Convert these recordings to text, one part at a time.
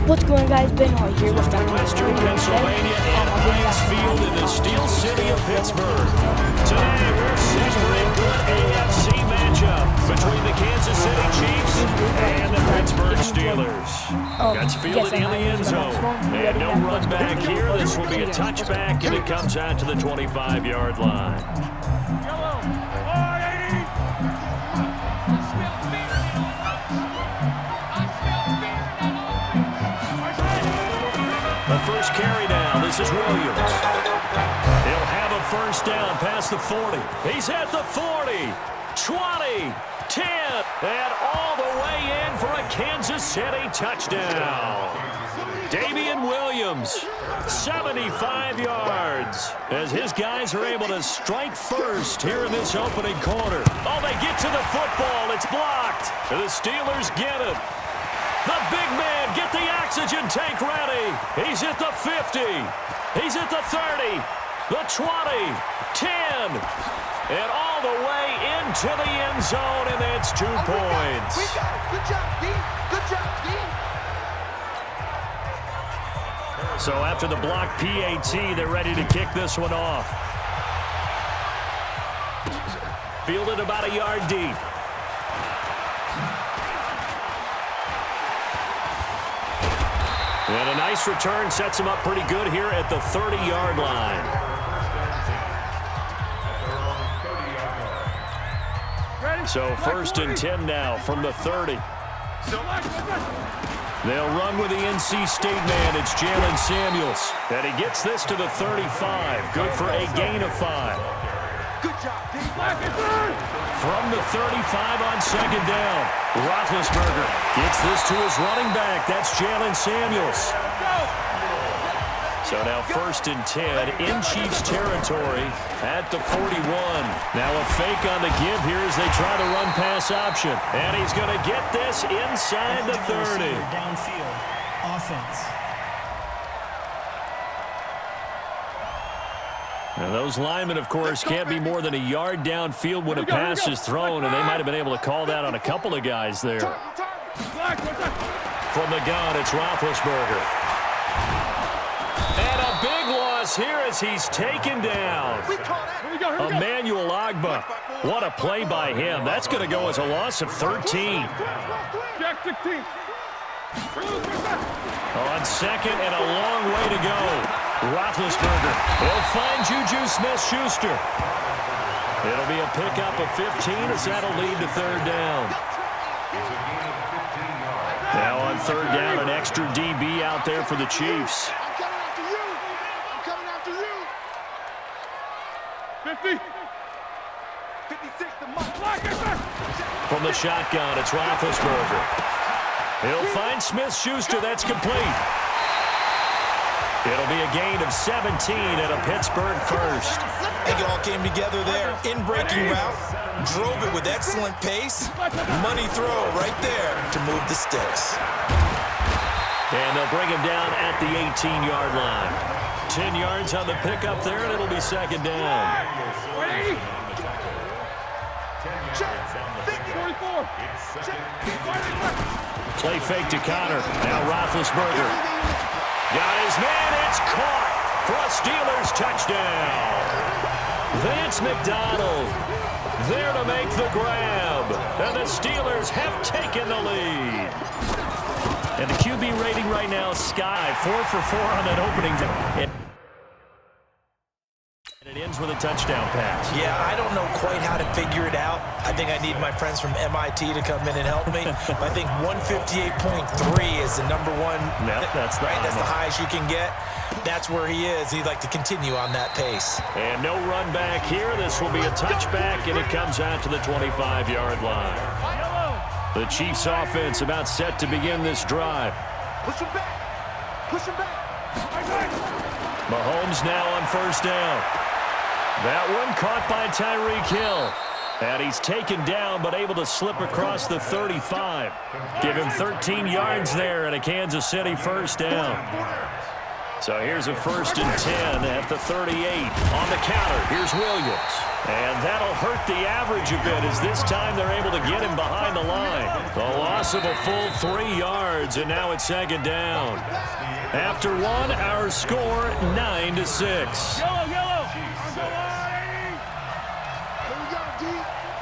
What's going on, guys? Ben Hall here. What's going on? Western Pennsylvania and Heinz Field in the Steel City of Pittsburgh. Today we're set for a good AFC matchup between the Kansas City Chiefs and the Pittsburgh Steelers. That's fielded in the end zone. And no run back here. This will be a touchback, and it comes out to the 25-yard line. The first carry down. This is Williams. He'll have a first down past the 40. He's at the 40, 20, 10, and all the way in for a Kansas City touchdown. Damian Williams, 75 yards, as his guys are able to strike first here in this opening quarter. Oh, they get to the football. It's blocked. The Steelers get it. The big man, get the oxygen tank ready. He's at the 50. He's at the 30, the 20, 10, and all the way into the end zone, and it's 2 points. We got it. Good job, D. Good job, D. So after the block PAT, they're ready to kick this one off. Fielded about a yard deep. And a nice return sets him up pretty good here at the 30-yard line. So first and 10 now from the 30. They'll run with the NC State man. It's Jalen Samuels. And he gets this to the 35. Good for a gain of 5. Good job, D. From the 35 on second down, Roethlisberger gets this to his running back. That's Jalen Samuels. So now first and 10 in Chiefs territory at the 41. Now a fake on the give here as they try to run pass option. And he's going to get this inside the 30. Downfield offense. Now those linemen, of course, can't be more than a yard downfield when a pass is thrown, and they might have been able to call that on a couple of guys there. From the gun, it's Roethlisberger. And a big loss here as he's taken down. Emmanuel Ogbah. What a play by him. That's going to go as a loss of 13. On second and a long way to go. Roethlisberger will find Juju Smith-Schuster. It'll be a pickup of 15 as that'll lead to third down. Now on third down, an extra DB out there for the Chiefs. I'm coming after you. I'm coming after you. 50. 56 to Mike. From the shotgun, it's Roethlisberger. He'll find Smith-Schuster. That's complete. It'll be a gain of 17 and a Pittsburgh first. I think it all came together there. In-breaking route, drove it with excellent pace. Money throw right there to move the sticks. And they'll bring him down at the 18-yard line. 10 yards on the pickup there, and it'll be second down. Play fake to Connor. Now Roethlisberger. Got his man. It's caught for a Steelers touchdown. Vance McDonald there to make the grab. And the Steelers have taken the lead. And the QB rating right now, Sky, 4 for 4 on that opening. And it ends with a touchdown pass. Yeah, I don't know quite how to figure it out. I think I need my friends from MIT to come in and help me. I think 158.3 is the number one. That's right. That's the highest you can get. That's where he is. He'd like to continue on that pace. And no run back here. This will be a touchback, and it comes out to the 25-yard line. The Chiefs offense about set to begin this drive. Push him back. Push him back. Mahomes now on first down. That one caught by Tyreek Hill. And he's taken down but able to slip across the 35. Give him 13 yards there and a Kansas City first down. So here's a 1st and 10 at the 38. On the counter, here's Williams. And that'll hurt the average a bit as this time they're able to get him behind the line. A loss of a full 3 yards, and now it's 2nd down. After one, our score 9-6. Yellow. Here we go, D.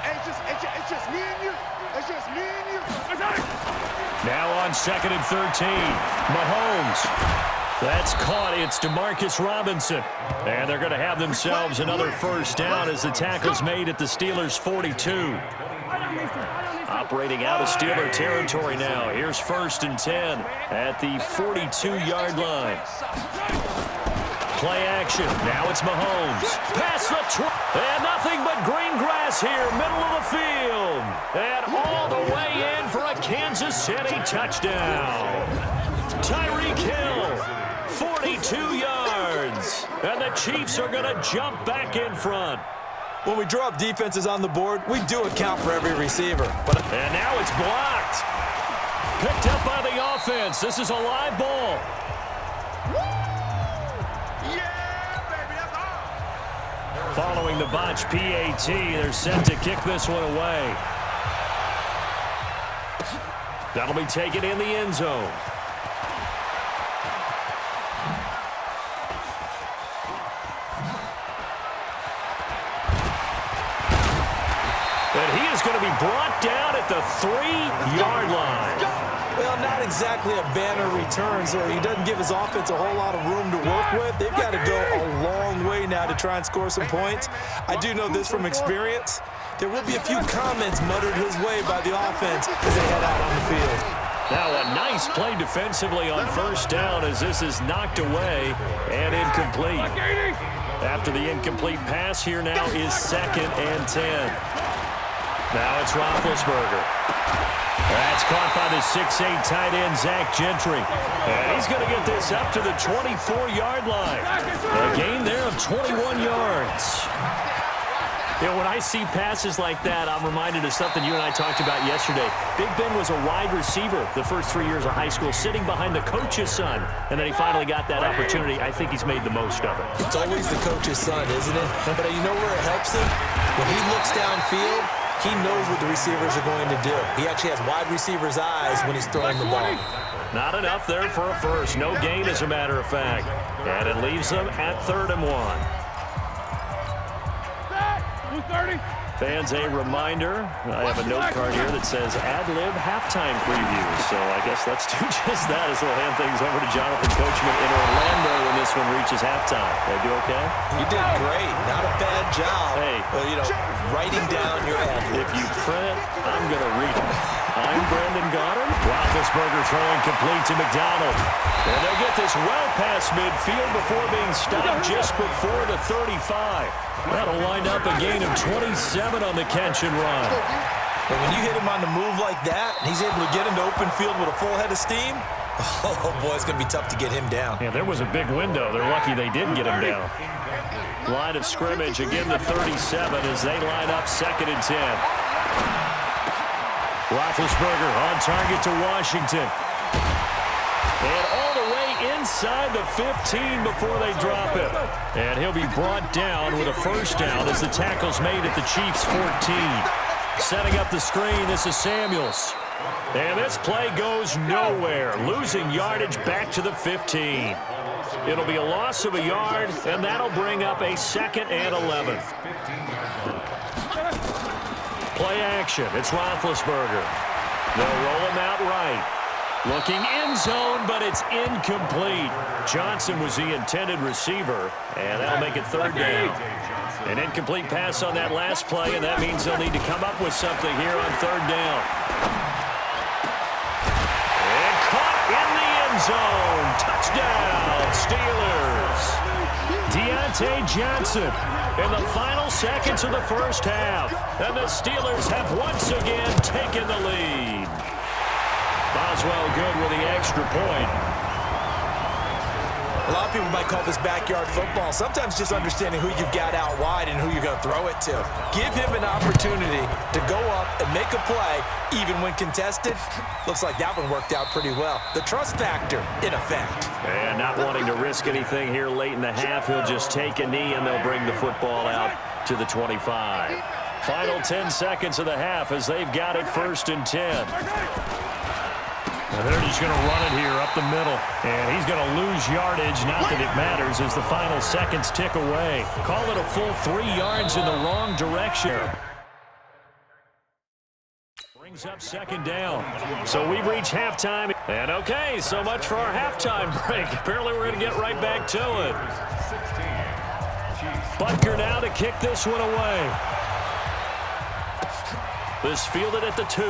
It's just me and you. It's just me and you. Now on 2nd and 13. Mahomes. That's caught. It's Demarcus Robinson. And they're going to have themselves another 1st down as the tackle's made at the Steelers' 42. Operating out of Steeler territory now. Here's 1st and 10 at the 42-yard line. Play action. Now it's Mahomes. Pass the and nothing but green grass here, middle of the field. And all the way in for a Kansas City touchdown. Tyreek Hill, 42 yards. And the Chiefs are going to jump back in front. When we draw up defenses on the board, we do account for every receiver. And now it's blocked. Picked up by the offense. This is a live ball. Following the botch PAT, they're set to kick this one away. That'll be taken in the end zone. And he is going to be brought down at the 3-yard line. Well, not exactly a banner return, so he doesn't give his offense a whole lot of room to work with. They've got to go a long way now to try and score some points. I do know this from experience. There will be a few comments muttered his way by the offense as they head out on the field. Now a nice play defensively on 1st down as this is knocked away and incomplete. After the incomplete pass, here now is 2nd and 10. Now it's Roethlisberger. That's caught by the 6'8" tight end, Zach Gentry. And he's going to get this up to the 24-yard line. A gain there of 21 yards. You know, when I see passes like that, I'm reminded of something you and I talked about yesterday. Big Ben was a wide receiver the first 3 years of high school, sitting behind the coach's son. And then he finally got that opportunity. I think he's made the most of it. It's always the coach's son, isn't it? But you know where it helps him? When he looks downfield, he knows what the receivers are going to do. He actually has wide receivers' eyes when he's throwing the ball. Not enough there for a first. No gain, as a matter of fact. And it leaves them at 3rd and 1. Fans, a reminder, I have a note card here that says ad-lib halftime preview. So I guess let's do just that as we'll hand things over to Jonathan Coachman in Orlando when this one reaches halftime. They do okay? You did great. Not a bad job. Hey. Well, you know, writing down your ad-libs. If you print it, I'm going to read it. I'm Brendan Goddard. Roethlisberger throwing complete to McDonald. And they get this well past midfield before being stopped just before the 35. That'll wind up a gain of 27 on the catch and run. But when you hit him on the move like that, and he's able to get into open field with a full head of steam, oh boy, it's going to be tough to get him down. Yeah, there was a big window. They're lucky they did get him down. Line of scrimmage, again the 37 as they line up 2nd and 10. Roethlisberger on target to Washington. And all the way inside the 15 before they drop it. And he'll be brought down with a 1st down as the tackle's made at the Chiefs' 14. Setting up the screen, this is Samuels. And this play goes nowhere. Losing yardage back to the 15. It'll be a loss of a yard, and that'll bring up a 2nd and 11. Play action. It's Roethlisberger. They'll roll him out right. Looking end zone, but it's incomplete. Johnson was the intended receiver, and that'll make it 3rd down. An incomplete pass on that last play, and that means they'll need to come up with something here on 3rd down. And caught in the end zone. Touchdown, Steelers. Deontay Johnson in the final seconds of the 1st half. And the Steelers have once again taken the lead. Boswell good with the extra point. A lot of people might call this backyard football. Sometimes just understanding who you've got out wide and who you're going to throw it to. Give him an opportunity to go up and make a play, even when contested. Looks like that one worked out pretty well. The trust factor, in effect. And not wanting to risk anything here late in the half, he'll just take a knee and they'll bring the football out to the 25. Final 10 seconds of the half as they've got it 1st and 10. And they're just going to run it here up the middle. And he's going to lose yardage. Not that it matters as the final seconds tick away. Call it a full 3 yards in the wrong direction. Brings up 2nd down. So we've reached halftime. And okay, so much for our halftime break. Apparently we're going to get right back to it. Butker now to kick this one away. This fielded at the 2.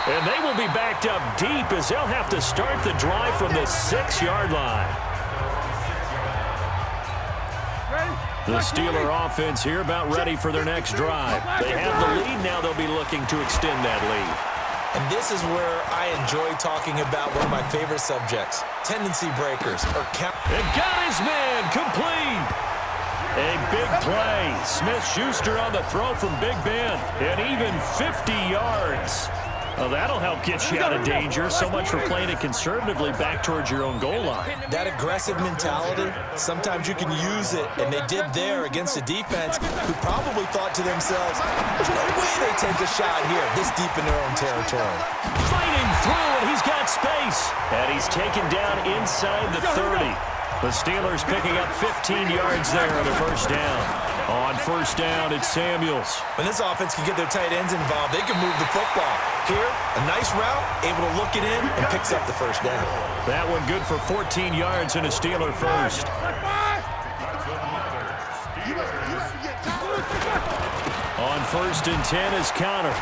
And they will be backed up deep as they'll have to start the drive from the 6-yard line. The Steeler offense here about ready for their next drive. They have the lead. Now they'll be looking to extend that lead. And this is where I enjoy talking about one of my favorite subjects, tendency breakers or count. And got his man complete. A big play. Smith-Schuster on the throw from Big Ben. And even 50 yards. Well, that'll help get you out of danger. So much for playing it conservatively back towards your own goal line. That aggressive mentality, sometimes you can use it, and they did there against a defense who probably thought to themselves, there's no way they take a shot here this deep in their own territory. Fighting through, and he's got space. And he's taken down inside the 30. The Steelers picking up 15 yards there on the 1st down. On 1st down, it's Samuels. When this offense can get their tight ends involved, they can move the football. Here, a nice route, able to look it in, and picks up the 1st down. That one good for 14 yards and a Steeler first. On 1st and 10 is Connor.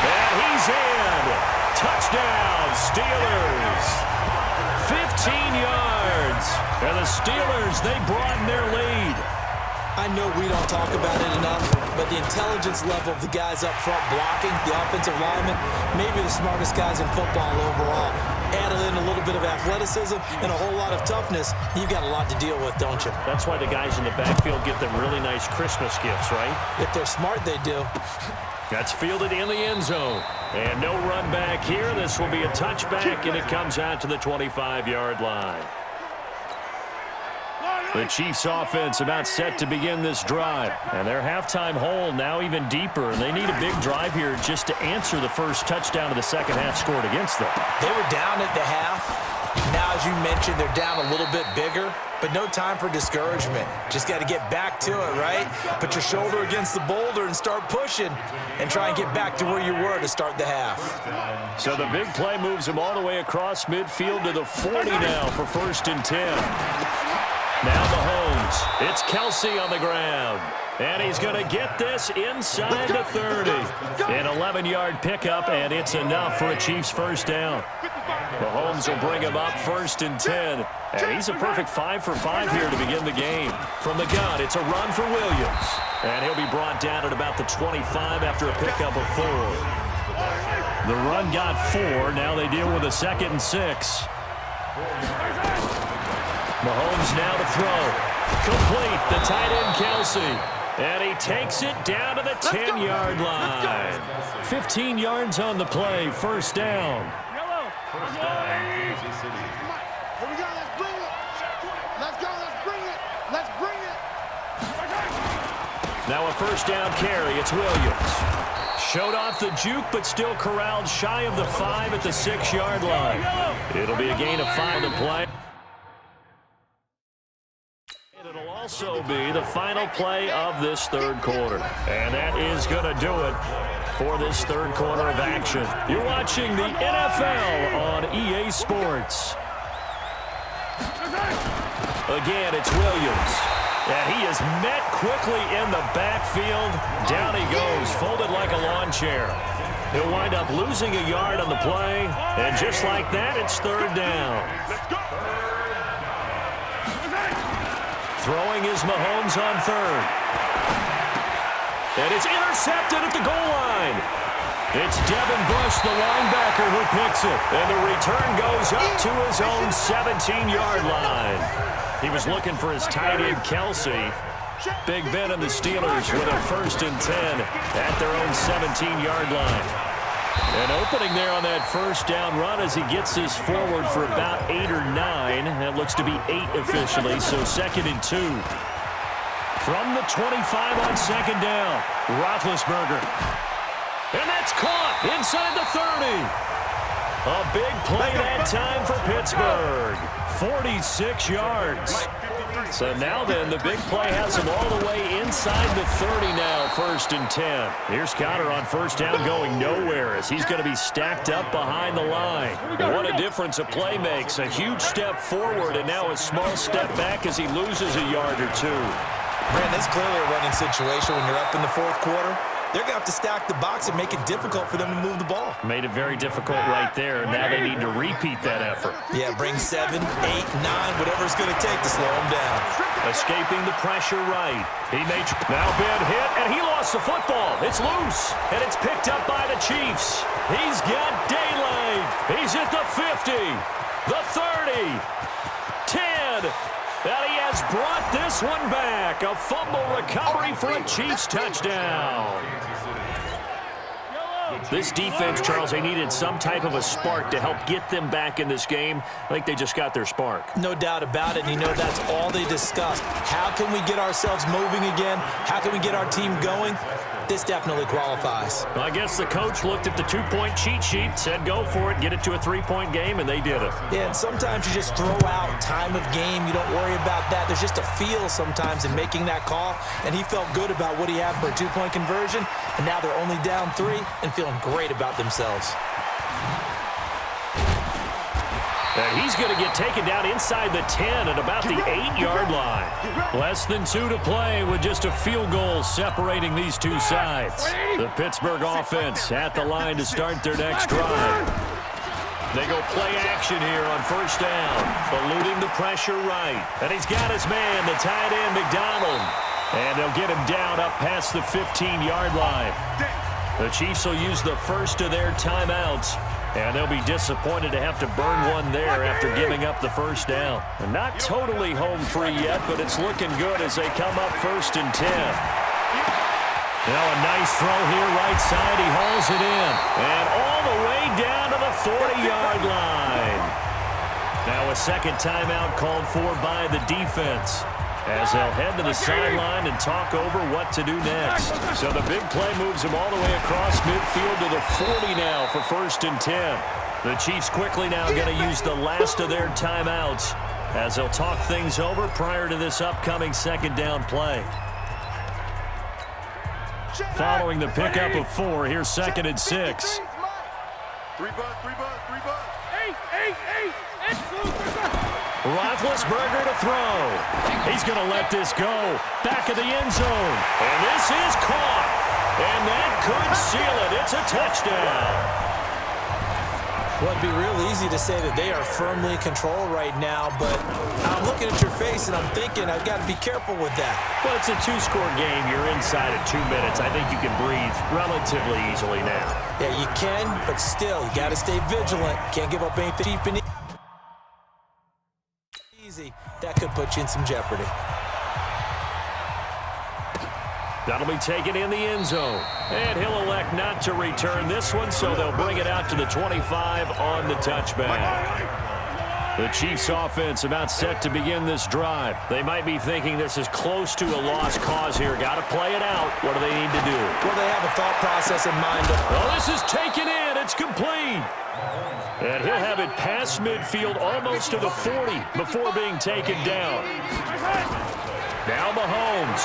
And he's in. Touchdown, Steelers. 15 yards. And the Steelers, they broaden their lead. I know we don't talk about it enough, but the intelligence level of the guys up front blocking, the offensive linemen, maybe the smartest guys in football overall. Add in a little bit of athleticism and a whole lot of toughness, you've got a lot to deal with, don't you? That's why the guys in the backfield get them really nice Christmas gifts, right? If they're smart, they do. That's fielded in the end zone. And no run back here. This will be a touchback, and it comes out to the 25-yard line. The Chiefs offense about set to begin this drive. And their halftime hole now even deeper. And they need a big drive here just to answer the first touchdown of the second half scored against them. They were down at the half. Now, as you mentioned, they're down a little bit bigger, but no time for discouragement. Just got to get back to it, right? Put your shoulder against the boulder and start pushing and try and get back to where you were to start the half. So the big play moves them all the way across midfield to the 40 now for 1st and 10. Now Mahomes. It's Kelsey on the ground. And he's going to get this inside the 30. An 11-yard pickup, and it's enough for a Chiefs 1st down. Mahomes will bring him up 1st and 10. And he's a perfect 5 for 5 here to begin the game. From the gun, it's a run for Williams. And he'll be brought down at about the 25 after a pickup of 4. The run got 4. Now they deal with a 2nd and 6. Mahomes now to throw. Complete. The tight end, Kelsey. And he takes it down to the 10-yard line. 15 yards on the play. 1st down. Here we go. Let's bring it. Let's go. Let's bring it. Let's bring it. Now a 1st down carry. It's Williams. Showed off the juke, but still corralled shy of the 5 at the 6-yard line. It'll be a gain of 5 to play. It'll also be the final play of this 3rd quarter. And that is going to do it for this 3rd quarter of action. You're watching the NFL on EA Sports. Again, it's Williams. And he is met quickly in the backfield. Down he goes, folded like a lawn chair. He'll wind up losing a yard on the play. And just like that, it's 3rd down. Throwing is Mahomes on 3rd. And it's intercepted at the goal line. It's Devin Bush, the linebacker, who picks it. And the return goes up to his own 17-yard line. He was looking for his tight end, Kelsey. Big Ben and the Steelers with a 1st and 10 at their own 17-yard line. And opening there on that 1st down run as he gets this forward for about 8 or 9. That looks to be 8 officially, so 2nd and 2. From the 25 on 2nd down, Roethlisberger. And that's caught inside the 30. A big play that time for Pittsburgh. 46 yards. So now then, the big play has him all the way inside the 30 now, 1st and 10. Here's Connor on 1st down going nowhere as he's going to be stacked up behind the line. What a difference a play makes. A huge step forward and now a small step back as he loses a yard or 2. Man, that's clearly a running situation when you're up in the 4th quarter. They're going to have to stack the box and make it difficult for them to move the ball. Made it very difficult right there. Now they need to repeat that effort. Yeah, bring 7, 8, 9, whatever it's going to take to slow them down. Escaping the pressure right. He may now Ben hit, and he lost the football. It's loose, and it's picked up by the Chiefs. He's got daylight. He's at the 50, the 30, 10. And he has brought this one back. A fumble recovery for a Chiefs touchdown. This defense, Charles, they needed some type of a spark to help get them back in this game. I think they just got their spark. No doubt about it. And you know that's all they discussed. How can we get ourselves moving again? How can we get our team going? This definitely qualifies. Well, I guess the coach looked at the 2-point cheat sheet, said go for it, get it to a 3-point game, and they did it. Yeah, and sometimes you just throw out time of game. You don't worry about that. There's just a feel sometimes in making that call, and he felt good about what he had for a 2-point conversion, and now they're only down 3 and feeling great about themselves. And he's going to get taken down inside the 10 at about the 8-yard line. Less than 2 to play with just a field goal separating these two sides. The Pittsburgh offense at the line to start their next drive. They go play action here on 1st down, eluding the pressure right. And he's got his man, the tight end, McDonald. And they'll get him down up past the 15-yard line. The Chiefs will use the first of their timeouts. And they'll be disappointed to have to burn one there after giving up the 1st down. And not totally home free yet, but it's looking good as they come up 1st and 10. Now a nice throw here right side. He hauls it in. And all the way down to the 40-yard line. Now a 2nd timeout called for by the defense, as they'll head to the sideline and talk over what to do next. So the big play moves him all the way across midfield to the 40 now for 1st and 10. The Chiefs quickly now going to use the last of their timeouts as they'll talk things over prior to this upcoming 2nd down play. Following the pickup of 4, here's 2nd and 6. 3 bucks. Roethlisberger to throw. He's going to let this go. Back of the end zone. And this is caught. And that could seal it. It's a touchdown. Well, it'd be real easy to say that they are firmly in control right now, but I'm looking at your face and I'm thinking I've got to be careful with that. Well, it's a 2-score game. You're inside at 2 minutes. I think you can breathe relatively easily now. Yeah, you can, but still, you got to stay vigilant. Can't give up anything cheap and easy. That could put you in some jeopardy. That'll be taken in the end zone. And he'll elect not to return this one, so they'll bring it out to the 25 on the touchback. The Chiefs offense about set to begin this drive. They might be thinking this is close to a lost cause here. Got to play it out. What do they need to do? Well, they have a thought process in mind. Well, this is taken in. It's complete. And he'll have it past midfield almost to the 40 before being taken down. Now Mahomes.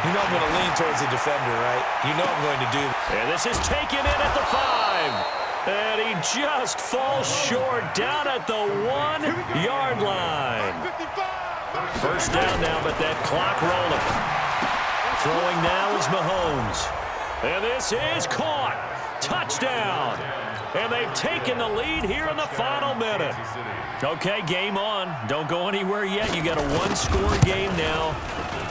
You know I'm going to lean towards the defender, right? You know I'm going to do that. And this is taken in at the 5. And he just falls short down at the 1-yard line. 1st down now, but that clock rolling. Throwing now is Mahomes. And this is caught. Touchdown. And they've taken the lead here in the final minute. Okay, game on. Don't go anywhere yet. You got a 1-score game now.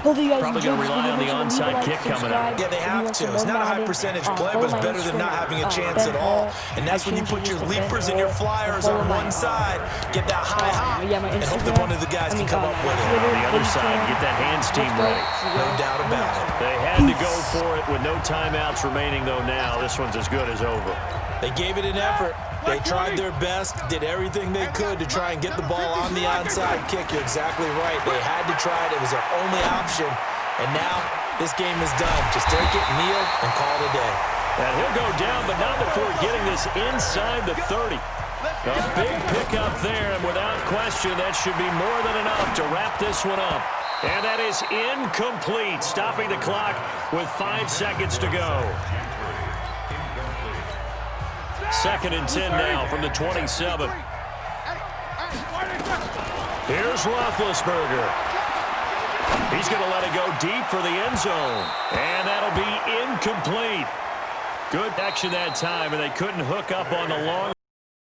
Hopefully you guys Probably going to enjoyed rely on this the video. Make sure onside to leave a like, kick coming subscribe, up. Yeah, they if you have want to. some It's more not a high Madden, percentage play, follow but it's my better than not Instagram, having a chance at Ben all. Hall. And that's when you put your Ben leapers and your Hall, flyers follow on my, one side, get that high hop, yeah, my and hope that Instagram. one of the guys I mean, can come up with it. Twitter, On the other side, Instagram. get that hands team Let's go. ready. See you No guys. doubt about it. They had to go for it with no timeouts remaining, though. Now this one's as good as over. They gave it an effort. They tried their best, did everything they could to try and get the ball on the onside kick. You're exactly right. They had to try it. It was their only option. And now this game is done. Just take it, kneel, and call it a day. And he'll go down, but not before getting this inside the 30. A big pickup there, and without question, that should be more than enough to wrap this one up. And that is incomplete, stopping the clock with 5 seconds to go. 2nd and 10 now from the 27. Here's Roethlisberger. He's going to let it go deep for the end zone. And that'll be incomplete. Good action that time, and they couldn't hook up on the long